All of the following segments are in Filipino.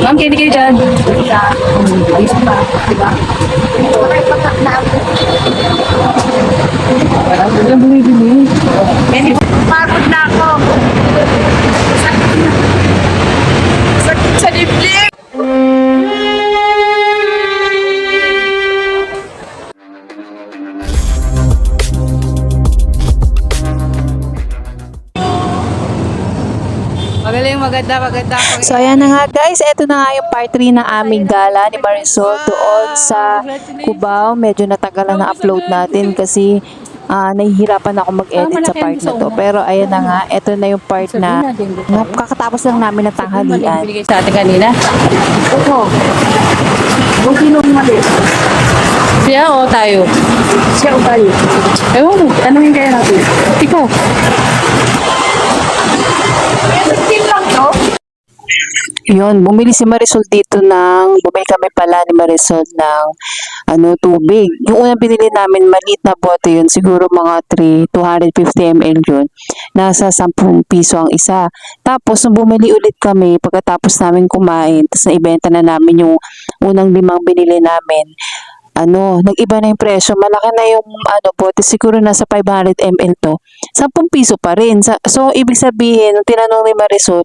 Ma'am, candy kayo dyan. Ayos pa, di ba? Walang bumibili. Pagod na ako. Sakit sa dibdib. Magaling, maganda. So ayan na nga guys, eto na nga yung part 3 ng aming gala ni Marisol doon sa Cubao. Medyo natagalan na upload natin kasi nahihirapan ako mag-edit sa part na to. Pero ayan na nga, eto na yung part na kakatapos lang namin ng tanghalian. Binigay sa atin kanina. Oo. Kung sinong mali? Siya o tayo? Siya o tayo? Ewan mo, tanongin kaya natin. Ikaw. Team lang to? Yun, bumili si Marisol dito bumili kami pala ni Marisol ng tubig. Yung unang binili namin, maliit na bote yun, siguro mga 250 ml yun. Nasa 10 piso ang isa. Tapos, nung bumili ulit kami, pagkatapos namin kumain, tapos naibenta na namin yung unang 5 binili namin, nag-iba na yung presyo. Malaki na yung bote, siguro nasa 500 ml to. 10 piso pa rin. So, ibig sabihin, nung tinanong ni Marisol,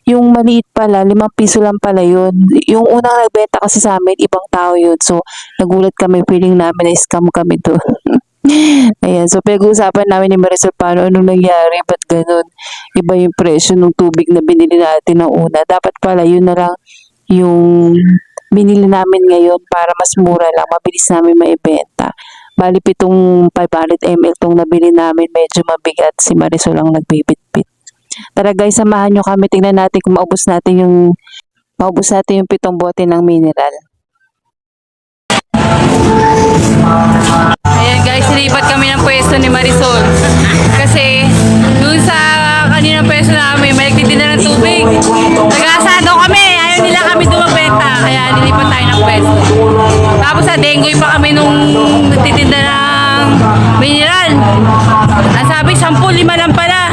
yung maliit pala, 5 piso lang pala yun. Yung unang nagbenta kasi sa amin, ibang tao yun. So, nagulat kami, feeling namin na scam kami to. Ayan, so pinag-uusapan namin ni Marisol anong nangyari, ba't ganun? Iba yung presyo ng tubig na binili natin ng una. Dapat pala, yun na lang yung binili namin ngayon para mas mura lang, mabilis namin maibenta. Bali, 500 ml tong nabili namin, medyo mabigat. Si Marisol ang nagbibitbit. Tara guys, samahan nyo kami. Tingnan natin kung maubos natin yung 7 bote ng mineral. Ayan guys, silipat kami ng pwesto ni Marisol. Kasi, dun sa kaninang pwesto namin, may nagtitinda ng tubig. Nag-aasado kami, ayaw nila kami dumabenta. Kaya nilipat tayo ng pwesto. Tapos sa Dengoy pa kami nung nagtitinda ng mineral. Ang sabi, 10-5 lang pala.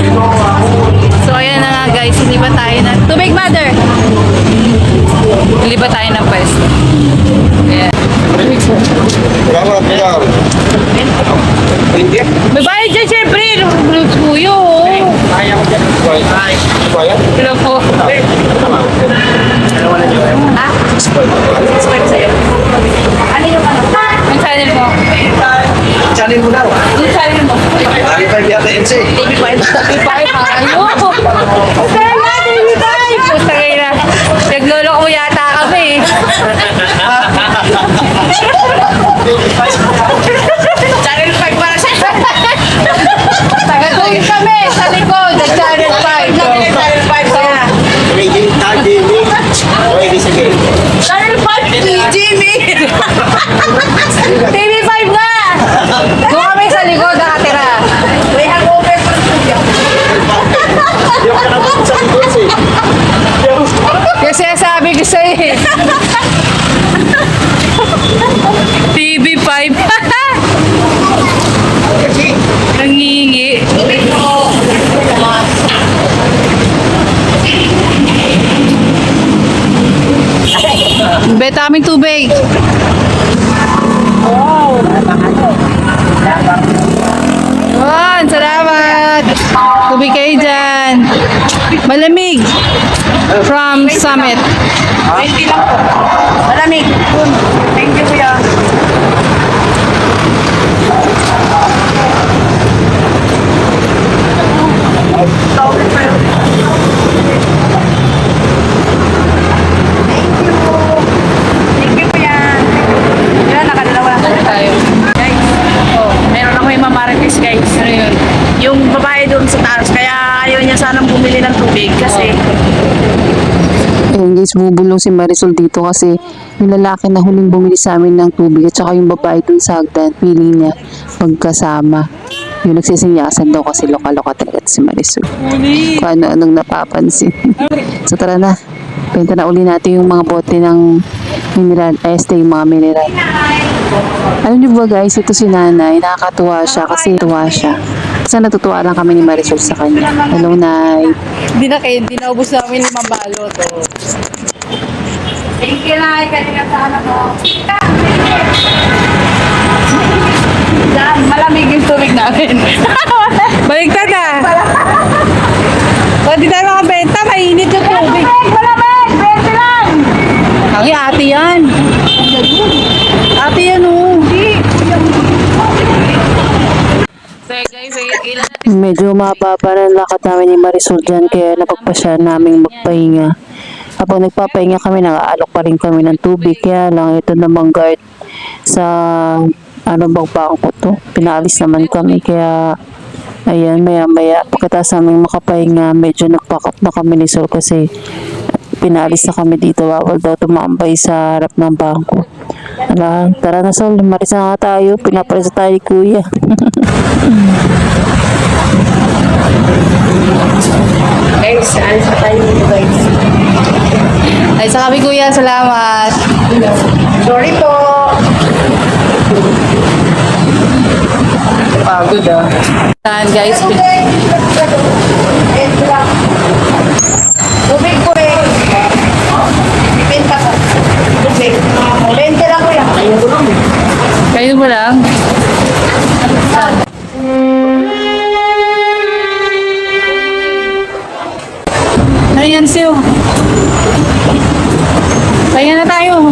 So ayan na nga guys, silipat tayo ng tubig, mother. Silipat tayo ng pwesto. Ayan. May bayad dyan syempre. Kuyo. Hello po. Ano yung ano? Ang channel mo? Channel mo daw. Yung channel mo? TV5 yata NC. TV5. Ayoko. Kaya nga, TV5. Pusta kayo na. Naglolo ko yata kami. Channel 5 para sa taga-tuwid kami sa likod. Channel 5. Channel 5 kaya. Channel 5, Jimmy! TV5 nga! Doon kami sa likod nakatira. May hangover pa siya. Kasi sabi ko sa'yo eh. TV5. Nangingi. Beta aming tubig. Yun, salamat. Tubig kayo dyan. Malamig. From Summit. 20 lang po. Malamig. Thank you, kuya. Thank you, kuya. Yan, nakadalawa lang Ano tayo? guys. Oh, meron ako yung mamarites guys. Ano yun? Yung babae doon sa taas, kaya ayaw niya sanang bumili ng tubig kasi Ayun guys, bubulong si Marisol dito kasi yung lalaki na huling bumili sa amin ng tubig at saka yung babae dun sa hagdan, feeling niya magkasama. Yung nagsisinyasan daw kasi loka-loka talaga si Marisol. Kung ano-anong napapansin. So tara na, benta na uli natin yung mga bote ng mineral, yung mga mineral. Alam niyo ba guys, ito si nanay, nakakatuwa siya kasi tuwa siya. Kasi natutuwa lang kami ni Marisol sa kanya. Hello, Nay. Hindi na kayo, hindi naubos namin 5 balot. Oh. Thank you, Nay. Kanina sa anak ko. Yan, malamig yung tubig namin. Baligtad ah. Pag di tayo makabenta, mainit yung tubig. Malamig! 20 lang! Ay, ate yan. Ate yan, oh. So, guys, ilan natin Medyo mababa na ang lakad namin ni Marisol dyan, kaya napagpasya naming magpahinga. Habang nagpapahinga kami, nangaalok pa rin kami ng tubig. Kaya lang, ito namang guard sa ano bang bangko to. Pinaalis naman kami, kaya ayan, maya-maya. Pagkatapos namin makapahinga, medyo nagpakap na kami ni Sol kasi pinaalis na kami dito. Bawal daw tumambay sa harap ng bangko. Ala, tara na Sol, maris na nga tayo. Pinapalis na tayo ni Kuya. Guys, alis na tayo dito guys. ay sa kami, Kuya. Salamat. Sorry po. Pagod ah. Saan, guys? Tubig po eh. Ipinta ko. Tubig. 20 lang ko yan. Ayun ko lang. Kayo mo lang? Ano yan, Siw? Pahinga na tayo.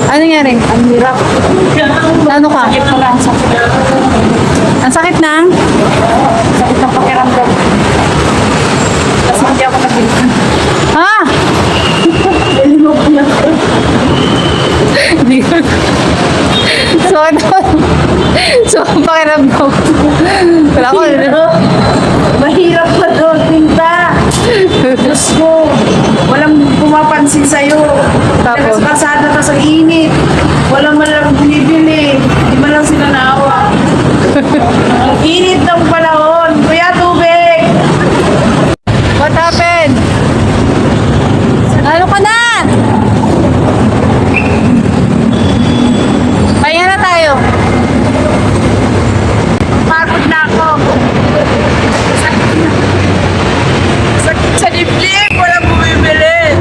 Ano nangyari? Ang hirap. Ano ka? Sakit ko lang. Sakit. Ang sakit ng? Sakit ng pakiramdam. Tapos hindi ako nabigyan. Ha? Hindi ko. So, ano? So, ang pakiramdam. Wala ko. Mahirap pa doon, Tinta. Diyos ko. Walang pumapansin sa'yo. Tapos? Nagkasada ka sa init. Walang malang binibili. Di man lang sila naawa. Ang init ng panahon. Kuya, tubig! What happened? Ano ka na? Pahinga na tayo. Pagod na ako. Sakit sa dibdib. Walang bumibili.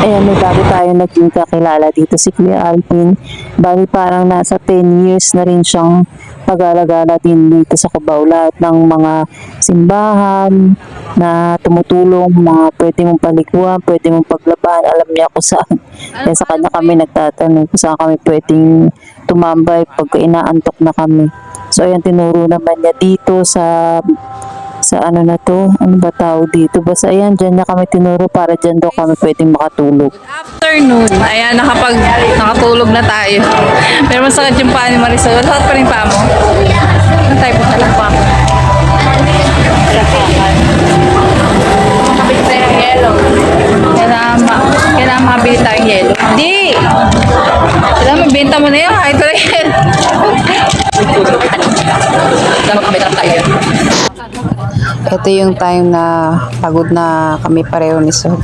Ayan, may bago tayo naging kakilala dito, si Kuya Alvin. Bali parang nasa 10 years na rin siyang pag-alagala din dito sa Cubao. Lahat ng mga simbahan na tumutulong, mga pwede mong paliguan, pwede mong paglaban, alam niya kung saan. Kaya sa kanya kami nagtatanong kung saan kami pwedeng tumambay pagka inaantok na kami. So ayan, tinuro naman niya dito sa ano na to, ano ba tawag dito, basta ayan, dyan niya kami tinuro para dyan daw kami pwedeng makatulog. Afternoon. Ayan, nakatulog na tayo. Pero masakit yung paa ni Marisol. Masakit pa rin paa mo? Ano tayo po talang pa? Makabit tayo ng yelo. Kailangan makabili tayong yelo. Hindi! Kailangan mabenta mo na yun. Kahit ko na yun. Kailangan makabenta tayo. Ito yung time na pagod na kami pareho ni Sol.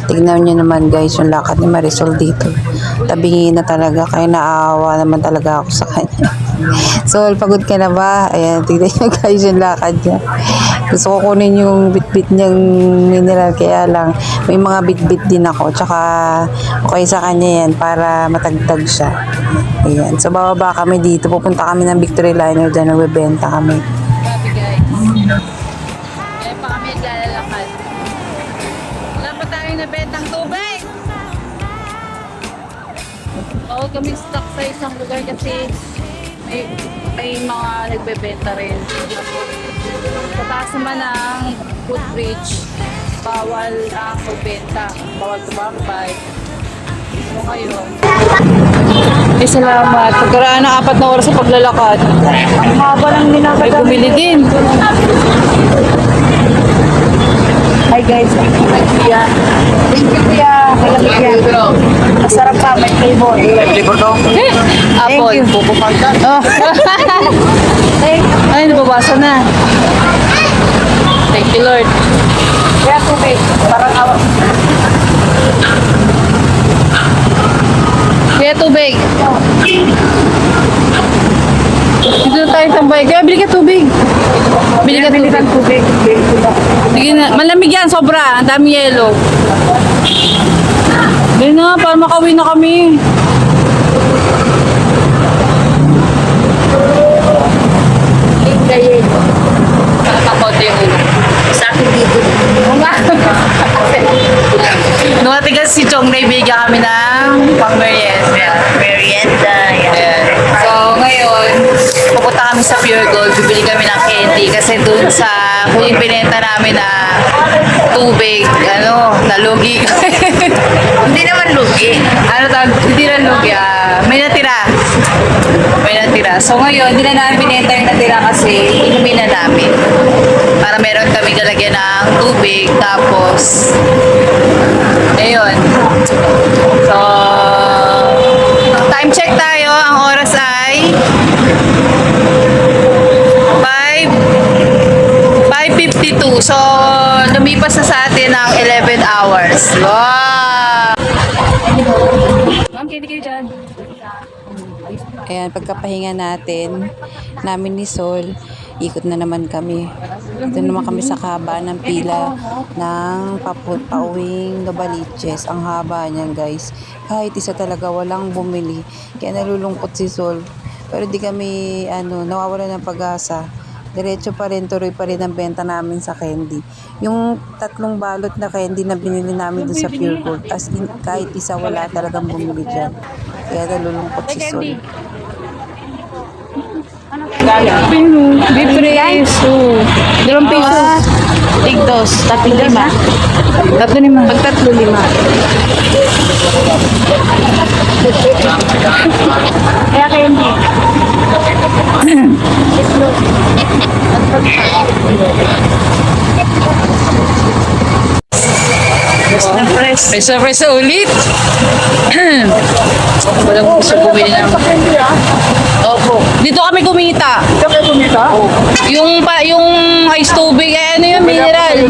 Tignan nyo naman guys yung lakad ni Marisol dito. Tabingin na talaga, kaya naawa naman talaga ako sa kanya. Sol, pagod ka na ba? Ayan, tignan nyo guys yung lakad niya. Gusto ko kunin yung bit-bit niyang mineral, kaya lang may mga bit-bit din ako. Tsaka okay sa kanya yan para matagtag siya. Ayan, so bababa kami dito. Pupunta kami ng Victory Liner, dyan nagbebenta kami. Grabe guys. Ngayon pa kami naglalakad. Wala pa tayong nabentang tubig. Bawal kami stuck sa isang lugar kasi may mga nagbebenta rin. Sa taas naman ng footbridge, bawal ang magbenta. Bawal tumambay. So ngayon, salamat. Pagkaraan ng 4 na oras sa paglalakad. Ang haba ng May ninakadami. bumili din. Hi guys, thank you kuya. Thank you kuya. Malamig yan. Masarap pa, may flavor. Flavor to? Apple. you. Pupupan ka. Oh. Thank you. Ay, nababasa na. Thank you, Lord. Kuya, tubig. Parang awa. Kaya tubig. Sige na, malamig yan, sobra. Ang dami yelo. Hindi na, para makauwi na kami. Nakakote yung ulo. Sa akin dito. Nung natigas si Chong, naibigyan kami ng pang-merienda. Merienda. Ayan. So, ngayon, pupunta kami sa Pure Gold, bibili kami ng candy kasi dun sa huling binenta namin na tubig, nalugi. Hindi naman lugi. Hindi na lugi, may natira. May natira. So, ngayon, hindi na namin binenta yung natira kasi inumin na namin. Para meron kami galagyan ng tubig, tapos, ayun. So, time check tayo. Ang oras ay 5:52. So, lumipas na sa atin ng 11 hours. Wow! Ma'am, kinig kayo dyan. Ayan, pagkapahinga namin ni Sol, ikot na naman kami. Ito naman kami sa kaba ng pila ng pauwing Novaliches. Ang haba niyan, guys. Kahit isa talaga walang bumili. Kaya nalulungkot si Sol. Pero di kami nawawala ng pag-asa. Diretso pa rin, tuloy pa rin ang benta namin sa candy. Yung 3 balot na candy na binili namin doon sa Pure Gold, as in, kahit isa wala talagang bumili dyan. Kaya nalulungkot si Sol. Bipreso. 2 piso. Tigdos. 3-5. 3-5. Pag 3-5. Kaya kayo hindi. Preso ulit. Walang gusto bumili ng... Opo. Dito kami kumita. Ito kayo kumita? Yung ice tubig, yung mineral.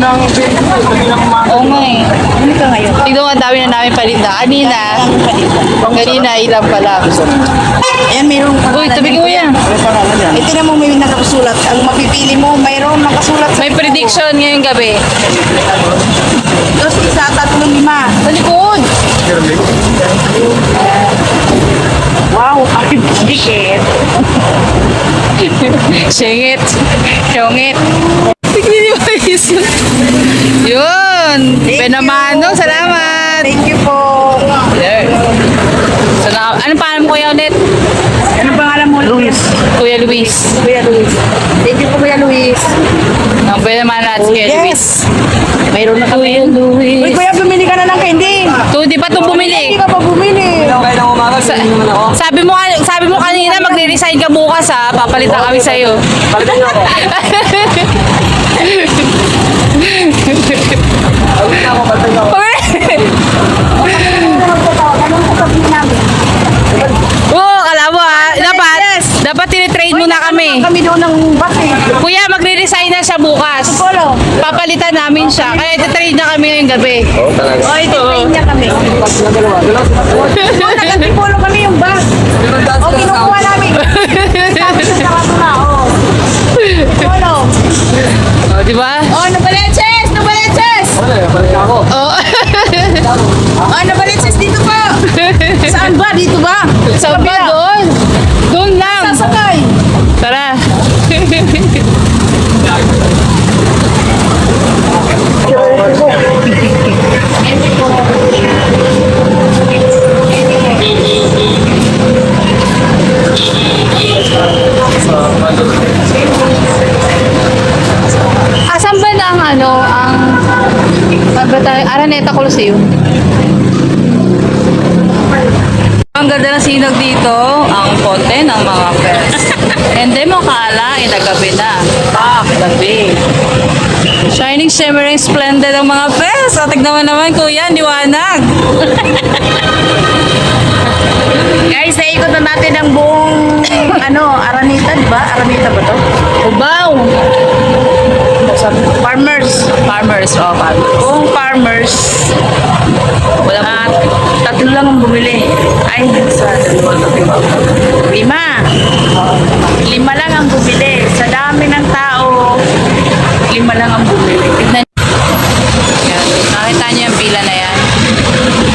Oo nga eh. Ano ka ngayon? Tignan mo, ang dami na namin palinda. Kanina, ilang pa lang. Ayan, mayroong Uy, tabi ko yan. Ito na mo may nakasulat. Ang mapipili mo, mayroong nakasulat. May prediction ngayong gabi. Dos, isa, 3-5. Sa likod. Wow, ay dikit. Singit. Syongit. Tignan mo yun. Yun. Benamano, salamat. Thank you po. There. Salamat. Anong pangalan mo, Kuya Ulit? Ano pangalan mo? Luis. Kuya Luis. Kuya Luis. Thank you po, Kuya Luis. Ang Benamano at Kuya Luis. Mayroon na kami. Kuya Luis. Uy, Kuya, bumili ka na ng candy. Di pa ito bumili. Hindi ka pa bumili. Kayo ng umaga, sabihin naman ako. Sabi mo kanina magre-resign ka bukas ha. Papalitan kami sa'yo. Palitan niyo ako. Palitan niyo ako, palitan niyo ako. Oo, kala mo ha. Dapat tinitrain mo na kami. Kami doon ng bus eh. Kuya, magre-resign na siya bukas. Polo. Papalitan namin siya. Kaya titrain na kami ngayong gabi. Oo, talaga. O, ititrain niya kami. Doon nag-antipolo kami yung bus. O, kinukuha namin. Sabi sa sarado na, o. Polo. O, di ba? O, Novaliches! Novaliches! Palitan ako. Oo. O, Novaliches, dito pa. Saan ba? Dito ba? Saan ba doon? Doon lang. Sasakay. Tara. Asan ba na ang Araneta Coliseum? Ang ganda ng sinag dito, ang konti ng mga pets. Hindi mo kaalain na gabi na. Gabi. Shining, shimmering, splendid ang mga pets. O, tignan mo naman, kuya, liwanag. Guys, naikot na natin ang buong, Araneta, di ba? Araneta ba to? Ubaw. mo, sabi ko, farmers. Farmers, farmers. Kung farmers, at tatlo lang ang bumili. Ay, sa lima. Lima lang ang bumili. Sa dami ng tao, lima lang ang bumili. Tignan. Yan. Nakita niyo yung pila na yan?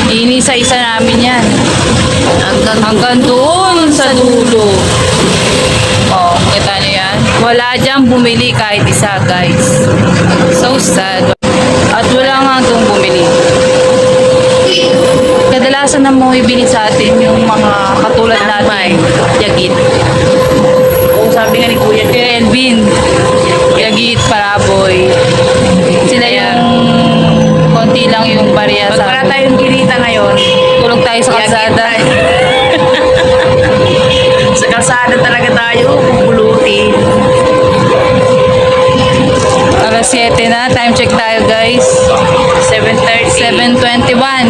Inisa-isa namin yan. Hanggang doon sa dulo. Oh, kita niyo yan? Wala diyang bumili kahit isa, guys. So sad. At wala nga doon bumili. Kadalasan na mo ibili sa atin yung mga katulad natin. Yagit. Kung sabi nga ni Kuya, Kuya Elvin. Yagit, Paraboy. Sila yung konti lang yung bariya pag sa wala atin. tayong kinita ngayon, Tulog tayo sa Yagit kalsada. tayo. Sa kalsada talaga tayo, pupulutin. Alas 7 na. Time check tayo, guys. 7:30. 7:21.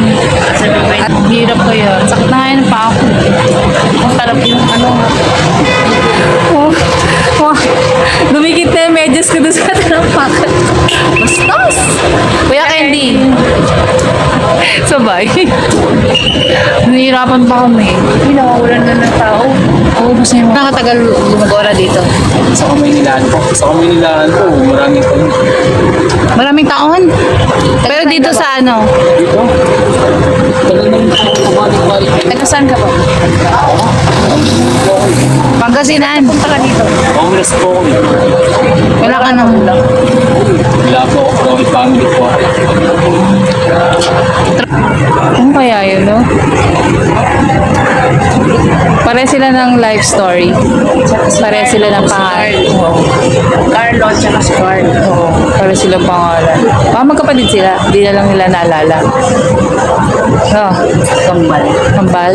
At hirap ko yun. Sakit na ngayon pa ako. Ang sarap yung ano. Oh, oh. Dumikit na yung medyas ko doon sa talampakan. Bastos! Kuya Candy. Sabay. Nahihirapan pa kami. Hindi nawawalan na ng tao. Oo, basta yung nakatagal gumagora dito. Sa Kamaynilaan po. Sa Kamaynilaan po, maraming po. Maraming taon. Pero dito sa ano? Dito? Tagal naman po pabalik-balik. Taga saan ka ba? Pangasinan. Punta ka dito. Congress po kami. Wala ka nang ulang. Wala po ako. With family po. Ano kaya yun, no? Pare sila ng life story. Pare sila ng pangalan. Carlo at saka si Carl. Pare silang pangalan. Magkapatid sila. Hindi na lang nila naalala. No? Kambal. Kambal.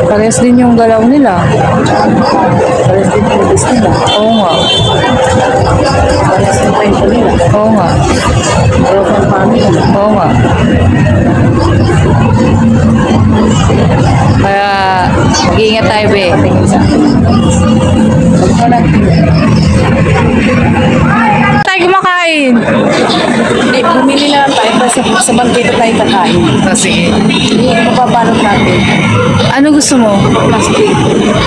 Pares din yung galaw nila. Pares din yung bus nila. Oo nga. Pares din kwento nila. Oo nga. Broken family. Oo nga. Kaya, mag-iingat tayo, be. Tayo kumakain. Hindi, bumili na lang tayo kasi sa bangkita tayo kakain. Sige. Mapabalot natin. Ano gusto mo? Plastic.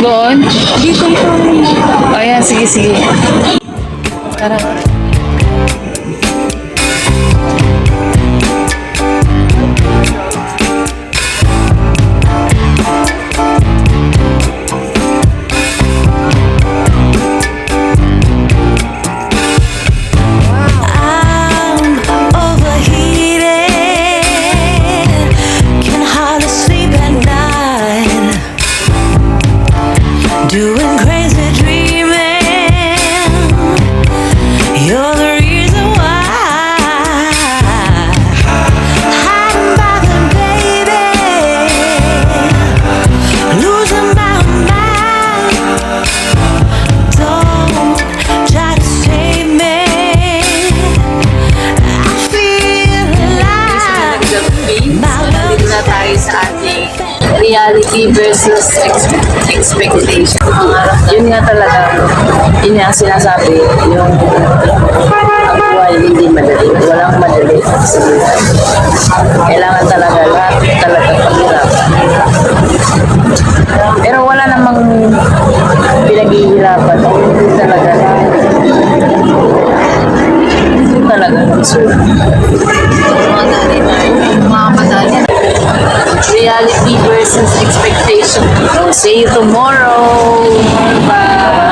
Doon? Dito ito. Ayan, sige, sige. Tara. I'm overheated, can hardly sleep at night, doing crazy dreaming. You're the reason why. Hiding by the baby, losing my mind. Don't try to save me. I feel alive. My love Dito na tayo sa ating reality versus expectation. Yun nga talaga. Yun nga ang sinasabi. Yung ang buhay hindi madali. Walang madali sa buhay. Kailangan talaga lahat talaga paghirapan. Pero wala namang pinaghihirapan. Hindi talaga. Hindi talaga. Deserve. Mga madali. Reality versus expectation. So, see you tomorrow. Bye.